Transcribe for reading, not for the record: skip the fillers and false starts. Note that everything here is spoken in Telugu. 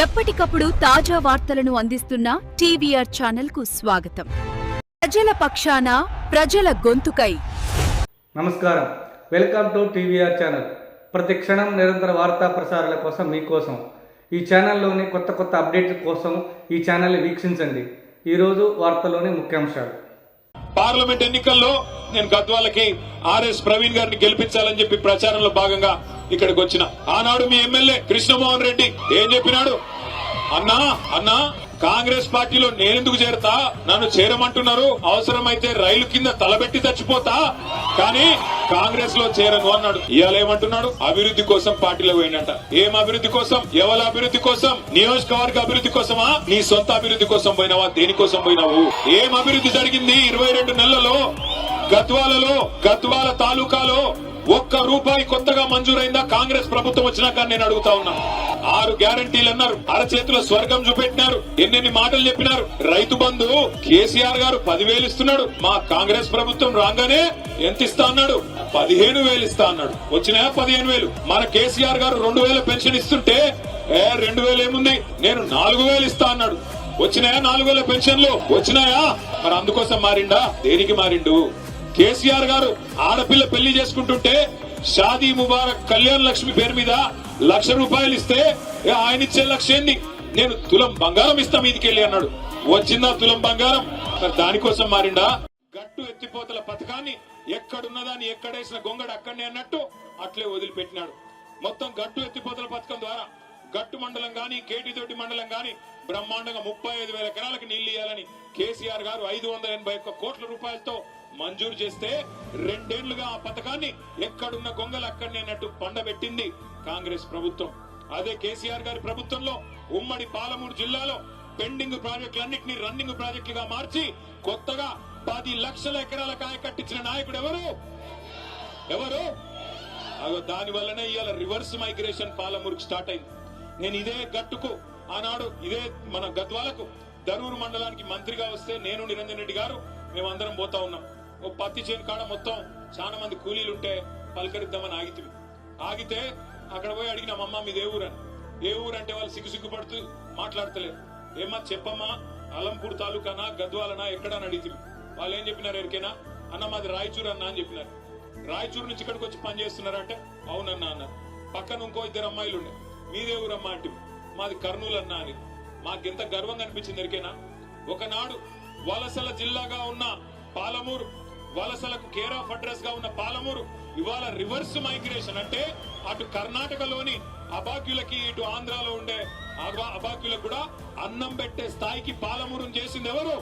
ఎప్పటికప్పుడు తాజా వార్తలను అందిస్తున్న టీవీఆర్ ఛానల్ కు స్వాగతం. ప్రజల పక్షాన, ప్రజల గొంతుకై. నమస్కారం, వెల్కమ్ టు టీవీఆర్ ఛానల్. ప్రతి క్షణం నిరంతర వార్తా ప్రసారాల కోసం మీకోసం ఈ ఛానల్లోని కొత్త అప్డేట్ల కోసం ఈ ఛానల్ని వీక్షించండి. ఈరోజు వార్తలోని ముఖ్యాంశాలు. పార్లమెంట్ ఎన్నికల్లో నేను గద్వాలకి ఆర్ఎస్ ప్రవీణ్ గారిని గెలిపించాలని చెప్పి ప్రచారంలో భాగంగా ఇక్కడికి వచ్చిన. ఆనాడు మీ ఎమ్మెల్యే కృష్ణమోహన్ రెడ్డి ఏం చెప్పినాడు? అన్నా కాంగ్రెస్ పార్టీలో నేనెందుకు చేరతా, నన్ను చేరమంటున్నారు, అవసరమైతే రైలు కింద తలబెట్టి చచ్చిపోతా, కానీ కాంగ్రెస్ లో చేరను అన్నాడు. ఇవాళ ఏమంటున్నాడు? అభివృద్ధి కోసం పార్టీలో పోయినట్ట. ఏం అభివృద్ధి కోసం? ఎవరి అభివృద్ధి కోసం? నియోజకవర్గ అభివృద్ధి కోసమా? నీ సొంత అభివృద్ధి కోసం పోయినావా? దేనికోసం పోయినావు? ఏం అభివృద్ధి జరిగింది 22 నెలలలో? గద్వాల తాలూకాలో ఒక్క రూపాయి కొత్తగా మంజూరైందా కాంగ్రెస్ ప్రభుత్వం వచ్చినాక? నేను అడుగుతా ఉన్నా. 6 గ్యారంటీలు అన్నారు, అరచేతిలో స్వర్గం చూపెట్టినారు, ఎన్నెన్ని మాటలు చెప్పినారు. రైతు బంధు కేసీఆర్ గారు 10,000 ఇస్తున్నాడు, మా కాంగ్రెస్ ప్రభుత్వం రాగానే ఎంత ఇస్తా అన్నాడు? 15,000 ఇస్తా అన్నాడు. వచ్చినాయా 15,000? మన కేసీఆర్ గారు 2,000 పెన్షన్ ఇస్తుంటే 2,000 ఏముంది, నేను 4,000 ఇస్తా అన్నాడు. వచ్చినాయా 4,000 పెన్షన్లు? వచ్చినాయా? మరి అందుకోసం మారిండా? దేనికి మారిండు? కేసీఆర్ గారు ఆడపిల్ల పెళ్లి చేసుకుంటుంటే షాదీ ముబారక్ కళ్యాణ్ లక్ష్మి పేరు మీద 1,00,000 రూపాయలు ఇస్తే ఆయన ఇచ్చే 1,00,000 ఏంది, నేను తులం బంగారం ఇస్తా మీదికెళ్ళి అన్నాడు. వచ్చిందా తులం బంగారం? మరి దానికోసం మారిండా? గట్టు ఎత్తిపోతల పథకాన్ని ఎక్కడున్నదాన్ని ఎక్కడేసిన గొంగడు అక్కడనే అన్నట్టు అట్లే వదిలిపెట్టినాడు. మొత్తం గట్టు ఎత్తిపోతల పథకం ద్వారా గట్టు మండలం గాని కేటీతోటి మండలం గాని బ్రహ్మాండంగా 35,000 ఎకరాలకు నీళ్లు ఇవ్వాలని కేసీఆర్ గారు 581 కోట్ల రూపాయలతో మంజూరు చేస్తే 2 ఏళ్లుగా ఆ పథకాన్ని ఎక్కడున్న గొంగలు అక్కడనే అన్నట్టు పండబెట్టింది కాంగ్రెస్ ప్రభుత్వం. అదే కేసీఆర్ గారి ప్రభుత్వంలో ఉమ్మడి పాలమూరు జిల్లాలో పెండింగ్ ప్రాజెక్టులన్నింటినీ రన్నింగ్ ప్రాజెక్టులుగా మార్చి కొత్తగా 10 లక్షల ఎకరాల కాయ కట్టించిన నాయకుడు ఎవరు? దాని వల్లనే ఇవాళ రివర్స్ మైగ్రేషన్ పాలమూరుకు స్టార్ట్ అయింది. నేను ఇదే గట్టుకు ఆనాడు ఇదే మన గద్వాలకు దరూరు మండలానికి మంత్రిగా వస్తే నేను నిరంజన్ రెడ్డి గారు మేమందరం పోతా ఉన్నాం. ఓ పత్తి చేను కాడ మొత్తం చాలా మంది కూలీలుంటే పలకరిద్దామని ఆగితే అక్కడ పోయి అడిగినామమ్మా మీది ఏ ఊరని. ఏ ఊరంటే వాళ్ళు సిగ్గుపడుతూ మాట్లాడతలేరు. ఏమా చెప్పమ్మా, అలంపూర్ తాలూకానా గద్వాలనా ఎక్కడని అడిగితే వాళ్ళు ఏం చెప్పినారు ఎరికేనా? అన్న మాది రాయచూరు అన్న అని చెప్పినారు. రాయచూరు నుంచి ఇక్కడికి వచ్చి పని చేస్తున్నారంటే అవునన్నా అన్నారు. పక్కన ఇంకో 2 అమ్మాయిలు ఉండే, మీదే ఊరమ్మా అంటే మాది కర్నూలు అన్నా అని. మాకెంత గర్వంగా అనిపించింది ఎరికేనా? ఒకనాడు వలసల జిల్లాగా ఉన్న పాలమూరు, వలసలకు కేర్ ఆఫ్ అడ్రస్ గా ఉన్న పాలమూరు ఇవాళ రివర్స్ మైగ్రేషన్ అంటే అటు కర్ణాటకలోని అభాగ్యులకి ఇటు ఆంధ్రాలో ఉండే అభాగ్యులకు కూడా అన్నం పెట్టే స్థాయికి పాలమూరును చేసింది ఎవరు?